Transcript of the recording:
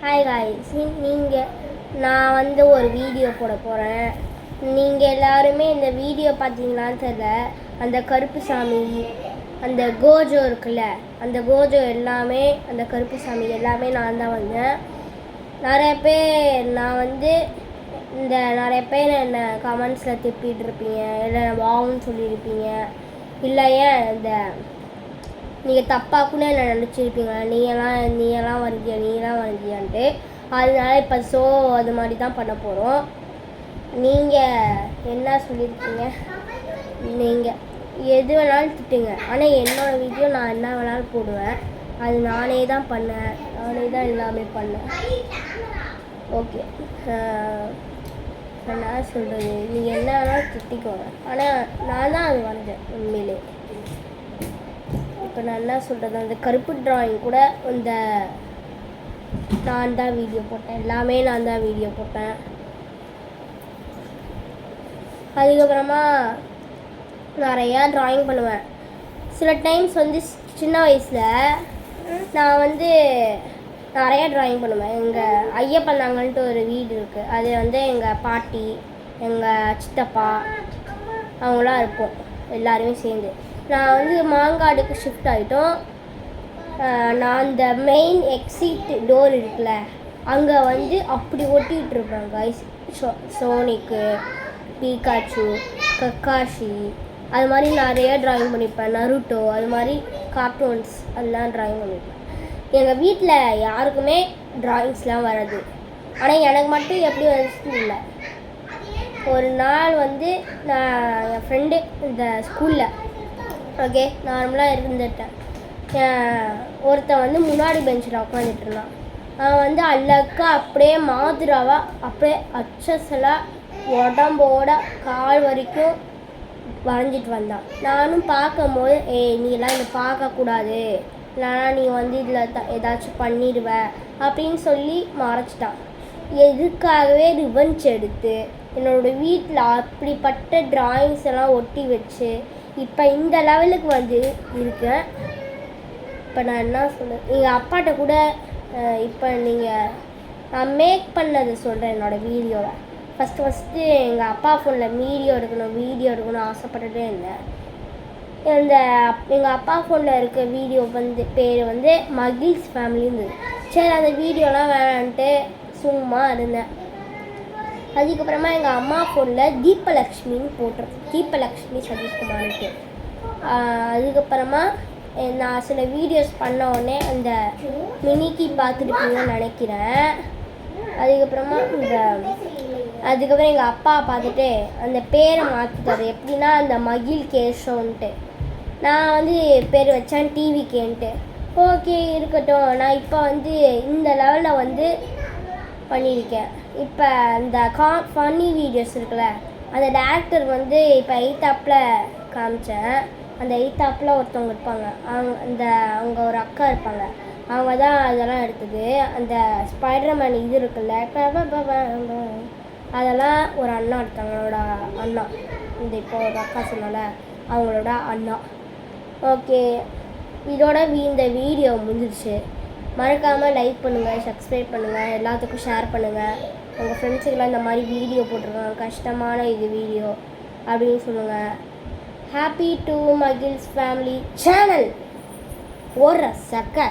Hi guys, நான் ஒரு video போட போகிறேன். நீங்கள் எல்லாருமே இந்த வீடியோ பார்த்தீங்களான்னு தெரியல. அந்த கருப்பு சாமி, அந்த கோஜோ இருக்குல்ல, அந்த கோஜோ எல்லாமே, அந்த கருப்பு சாமி எல்லாமே நான் தான் வந்தேன். நிறைய பேர் நிறைய பேர் என்னை கமெண்ட்ஸில் திப்பிகிட்டு இருப்பீங்க, இல்லை வாவுன்னு சொல்லியிருப்பீங்க, இல்லை ஏன் நீங்கள் தப்பாக கூட என்ன நினச்சிருப்பீங்க, நீங்களாம் வரைஞ்சியான்ட்டு. அதனால இப்போ அது மாதிரி தான் பண்ண போகிறோம். நீங்கள் என்ன சொல்லியிருக்கீங்க, நீங்கள் எது வேணாலும் திட்டுங்க, ஆனால் என்னோடய வீடியோ நான் என்ன வேணாலும் போடுவேன். அது நானே தான் பண்ணேன், நானே தான் எல்லாமே பண்ணேன். ஓகே, என்ன சொல்கிறது, நீங்கள் என்ன வேணாலும் திட்டிக்கோங்க, ஆனால் நான் தான் அது வரைஞ்சேன் உண்மையிலே. இப்போ நான் என்ன சொல்கிறது, அந்த கருப்பு ட்ராயிங் கூட நான் தான் வீடியோ போட்டேன், எல்லாமே நான் தான் வீடியோ போட்டேன். அதுக்கப்புறமா நிறையா ட்ராயிங் பண்ணுவேன். சில டைம்ஸ் சின்ன வயசில் நான் நிறையா ட்ராயிங் பண்ணுவேன். எங்கள் ஐயப்பண்ணாங்கன்ட்டு ஒரு வீடு இருக்குது, அது எங்கள் பாட்டி, எங்கள் சித்தப்பா அவங்களாம் இருப்போம் எல்லாருமே சேர்ந்து. நான் மாங்காடுக்கு ஷிஃப்ட் ஆகிட்டோம். நான் அந்த மெயின் எக்ஸிட் டோர் இருக்குல்ல, அங்கே அப்படி ஒட்டிகிட்டு இருப்பேன் கைஸ். சோனிக்கு, பீகாச்சு, கக்காஷி, அது மாதிரி நிறைய ட்ராயிங் பண்ணியிருப்பேன். நருட்டோ, அது மாதிரி கார்ட்டூன்ஸ் அதெல்லாம் ட்ராயிங் பண்ணியிருப்பேன். எங்கள் வீட்டில் யாருக்குமே ட்ராயிங்ஸ்லாம் வராது, ஆனால் எனக்கு மட்டும் எப்படி வந்துச்சுன்னு இல்லை. ஒரு நாள் நான் என் ஃப்ரெண்டு இந்த ஸ்கூலில் ஓகே நார்மலாக இருந்துட்டேன். ஒருத்தன் முன்னாடி பெஞ்சில் உட்காந்துட்டு இருந்தான். அவன் அழகா அப்படியே மாதிராவா அப்படியே அச்சசலாக உடம்போட கால் வரைக்கும் வரைஞ்சிட்டு வந்தான். நானும் பார்க்கும்போது நீலாம் இதை பார்க்கக்கூடாது, இல்லைனா நீ இதில் ஏதாச்சும் பண்ணிடுவ அப்படின்னு சொல்லி மறைச்சிட்டான். எதுக்காகவே ரிவெஞ்ச் எடுத்து என்னோடய வீட்டில் அப்படிப்பட்ட ட்ராயிங்ஸ் எல்லாம் ஒட்டி வச்சு இப்போ இந்த லெவலுக்கு இருக்கேன். இப்போ நான் என்ன சொல்கிறேன், எங்கள் அப்பாட்ட கூட இப்போ நான் மேக் பண்ணதை சொல்கிறேன் என்னோடய வீடியோவில். ஃபஸ்ட்டு எங்கள் அப்பா ஃபோனில் வீடியோ எடுக்கணும்னு ஆசைப்பட்டுட்டே இருந்தேன். எங்கள் அப்பா ஃபோனில் இருக்க வீடியோ பேர் மகிழ்ஸ் ஃபேமிலின்னு. சரி, அந்த வீடியோலாம் வேணான்ட்டு சும்மா இருந்தேன். அதுக்கப்புறமா எங்கள் அம்மா ஃபோனில் தீபலக்ஷ்மின்னு போட்டிருக்கேன், தீபலக்ஷ்மி சதீஷ்குமார்ட்டு. அதுக்கப்புறமா நான் சில வீடியோஸ் பண்ண உடனே அந்த மினிக்கி பார்த்துருப்பீங்கன்னு நினைக்கிறேன். அதுக்கப்புறமா அதுக்கப்புறம் எங்கள் அப்பா பார்த்துட்டு அந்த பேரை மாற்றிட்டாரு. எப்படின்னா அந்த மகிழ் கேஷோன்ட்டு. நான் பேர் வச்சேன் டிவிகேன்ட்டு. ஓகே இருக்கட்டும், நான் இப்போ இந்த லெவலில் பண்ணியிருக்கேன். இப்போ இந்த ஃபன்னி வீடியோஸ் இருக்குல்ல, அந்த டேரக்டர் இப்போ எய்த்தாப்பில் காமிச்சேன். அந்த எய்த்தாப்பில் ஒருத்தவங்க இருப்பாங்க, அவங்க ஒரு அக்கா இருப்பாங்க, அவங்க தான் அதெல்லாம் எடுத்தது. அந்த ஸ்பைடர்மேன் இது இருக்குல்ல, அதெல்லாம் ஒரு அண்ணா எடுத்தாங்க, அவங்களோட அண்ணா. இப்போ ஒரு அக்கா சொன்னால அவங்களோட அண்ணா. ஓகே, இதோட இந்த வீடியோ முடிஞ்சிருச்சு. மறக்காமல் லைக் பண்ணுங்கள், சப்ஸ்கிரைப் பண்ணுங்கள், எல்லாத்துக்கும் ஷேர் பண்ணுங்கள். உங்கள் ஃப்ரெண்ட்ஸுக்கெல்லாம் இந்த மாதிரி வீடியோ போட்டிருக்காங்க, கஷ்டமான வீடியோ அப்படின்னு சொல்லுங்கள். ஹாப்பி டு மகிழ்ஸ் ஃபேமிலி சேனல் ஒரு சக்க